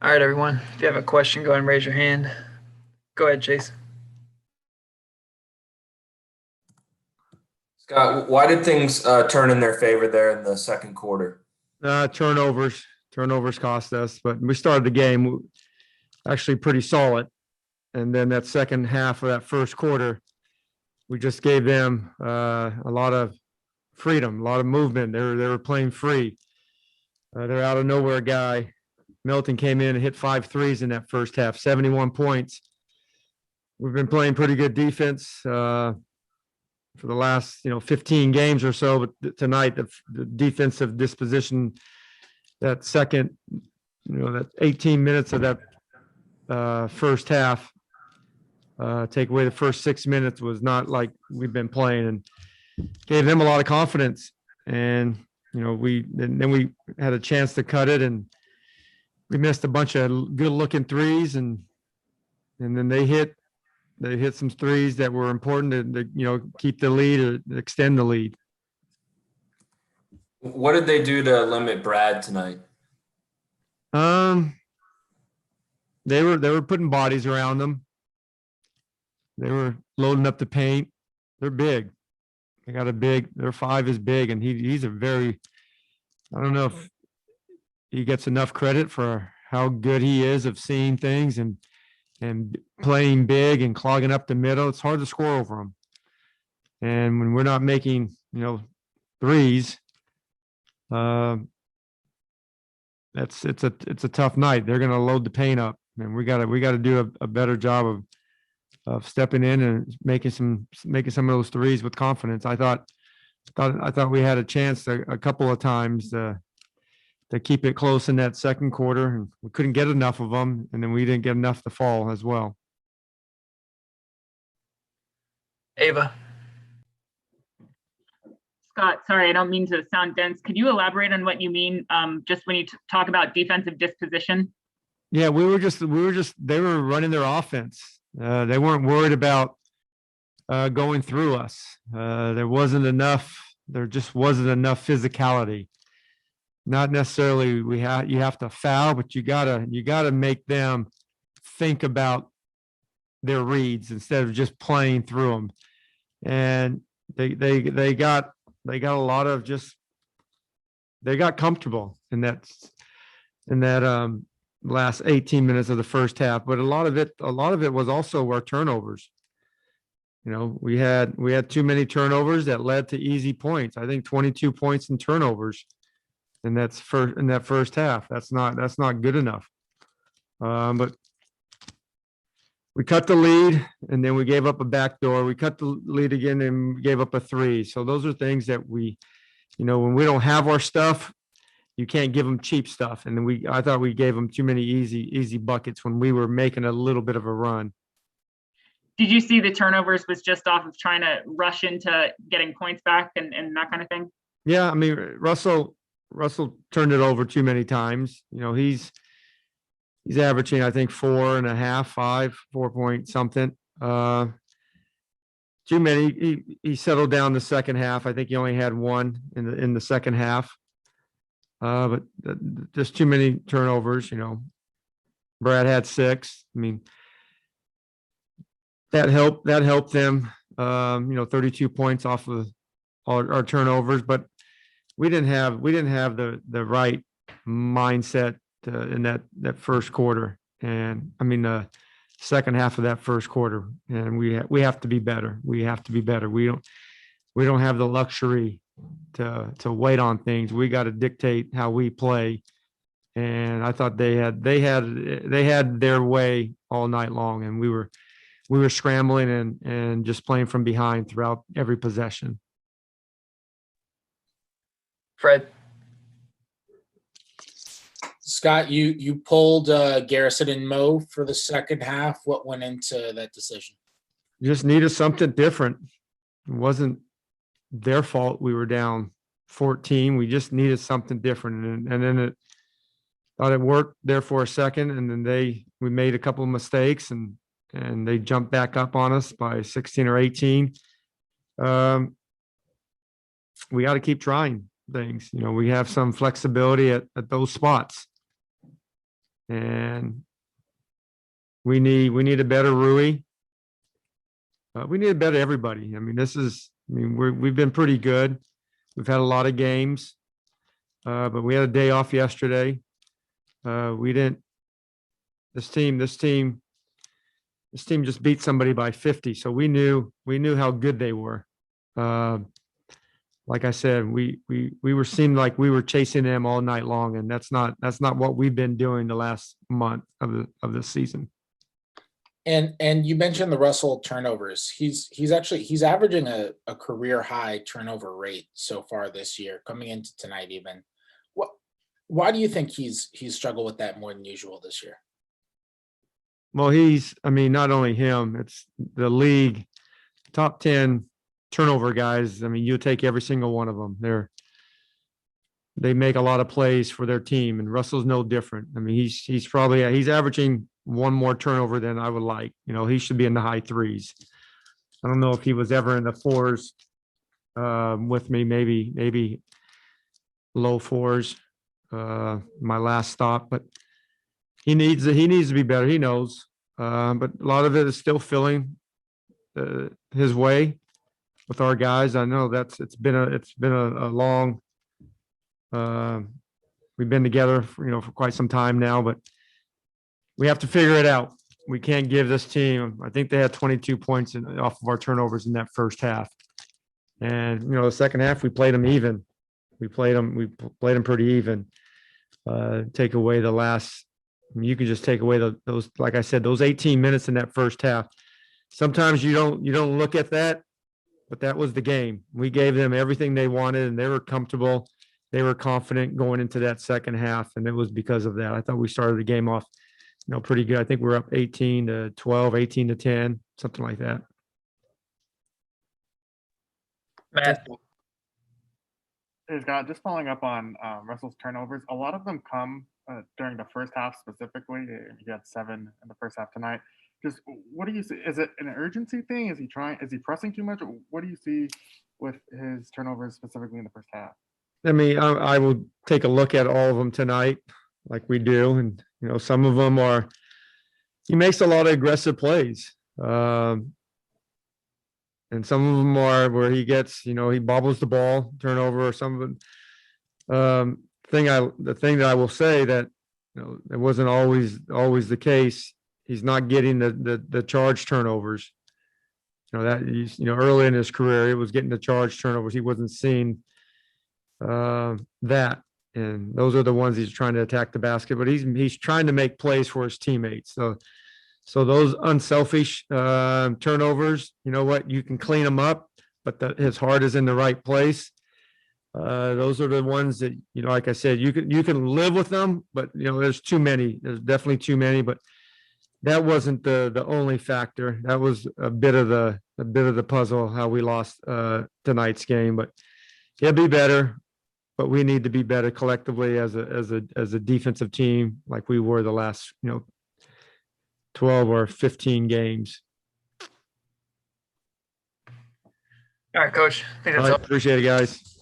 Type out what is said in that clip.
All right, everyone. If you have a question, go ahead and raise your hand. Go ahead, Chase. Scott, why did things turn in their favor there in the second quarter? Turnovers cost us, but we started the game actually pretty solid. And then that second half of that first quarter, we just gave them a lot of freedom, a lot of movement. They were playing free. They're out of nowhere guy. Milton came in and hit 5 threes in that first half, 71 points. We've been playing pretty good defense for the last 15 games or so, but tonight the defensive disposition, that second, that 18 minutes of that first half, take away the first 6 minutes, was not like we've been playing, and gave them a lot of confidence. And then we had a chance to cut it, and we missed a bunch of good looking threes, and then they hit some threes that were important to keep the lead or extend the lead. What did they do to limit Brad tonight? They were putting bodies around them. They were loading up the paint. They're big. Their 5 is big, and he's a very, I don't know if he gets enough credit for how good he is of seeing things and playing big and clogging up the middle. It's hard to score over him. And when we're not making, threes, it's a tough night. They're going to load the paint up, and we got to do a better job of stepping in and making some of those threes with confidence. I thought we had a chance a couple of times to keep it close in that second quarter, and we couldn't get enough of them, and then we didn't get enough to fall as well. Ava. Scott, sorry, I don't mean to sound dense. Could you elaborate on what you mean just when you talk about defensive disposition? Yeah, they were running their offense. They weren't worried about going through us. There just wasn't enough physicality. Not necessarily you have to foul, but you gotta make them think about their reads instead of just playing through them. And they got a lot of they got comfortable in that last 18 minutes of the first half. But a lot of it was also our turnovers. We had too many turnovers that led to easy points. I think 22 points in turnovers. And that's in that first half. That's not good enough. But we cut the lead, and then we gave up a backdoor. We cut the lead again and gave up a 3. So those are things that we, when we don't have our stuff, you can't give them cheap stuff. And then I thought we gave them too many easy buckets when we were making a little bit of a run. Did you see the turnovers was just off of trying to rush into getting points back and that kind of thing? Yeah, I mean, Russell turned it over too many times. He's averaging, I think, 4.5, 4 point something. Too many. He settled down the second half. I think he only had 1 in the second half. But just too many turnovers. Brad had 6. I mean, that helped them. 32 points off of our turnovers, but we didn't have the right mindset in that first quarter, and I mean the second half of that first quarter. And we have to be better. We have to be better. We don't have the luxury to wait on things. We got to dictate how we play. And I thought they had their way all night long, and we were scrambling and just playing from behind throughout every possession. Fred. Scott, you pulled Garrison and Mo for the second half. What went into that decision? Just needed something different. It wasn't their fault we were down 14. We just needed something different. And then thought it worked there for a second, and then we made a couple of mistakes, and they jumped back up on us by 16 or 18. We got to keep trying things. We have some flexibility at those spots. and we need a better Rui. We need a better everybody. I mean, we've been pretty good. We've had a lot of games, but we had a day off yesterday. We didn't. This team just beat somebody by 50. So we knew how good they were. Like I said, we seemed like we were chasing them all night long, and that's not what we've been doing the last month of the season. And you mentioned the Russell turnovers. He's averaging a career high turnover rate so far this year, coming into tonight even. Why do you think he's struggled with that more than usual this year? Well, not only him, it's the league top 10 turnover guys. I mean, you take every single one of them. They make a lot of plays for their team, and Russell's no different. I mean, he's averaging one more turnover than I would like. He should be in the high threes. I don't know if he was ever in the fours with me, maybe low fours, my last stop, but he needs to be better. He knows, but a lot of it is still filling his way with our guys. I know it's been a long, we've been together for quite some time now, but we have to figure it out. We can't give this team, I think they had 22 points off of our turnovers in that first half. And, the second half, we played them even. We played them pretty even. Take away the last, you can just take away those, like I said, those 18 minutes in that first half. Sometimes you don't look at that, but that was the game. We gave them everything they wanted, and they were comfortable. They were confident going into that second half, and it was because of that. I thought we started the game off pretty good. I think we're up 18-12, 18-10, something like that. Matt, Hey Scott, just following up on Russell's turnovers. A lot of them come during the first half specifically. He had 7 in the first half tonight. Just what do you see? Is it an urgency thing? Is he pressing too much? What do you see with his turnovers specifically in the first half? I mean, I will take a look at all of them tonight, like we do. And, some of them he makes a lot of aggressive plays. And some of them are where he gets, he bobbles the ball, turnover, or some of them. The thing that I will say that, it wasn't always the case. He's not getting the charge turnovers. Early in his career, he was getting the charge turnovers. He wasn't seeing that. And those are the ones he's trying to attack the basket, but he's trying to make plays for his teammates. So those unselfish turnovers, you can clean them up, but his heart is in the right place. Those are the ones that, like I said, you can live with them, but there's too many. There's definitely too many, but that wasn't the only factor. That was a bit of the puzzle how we lost tonight's game. But he'll be better. But we need to be better collectively as a defensive team, like we were the last 12 or 15 games. all right, Coach. I think All that's right, all. appreciate it, guys.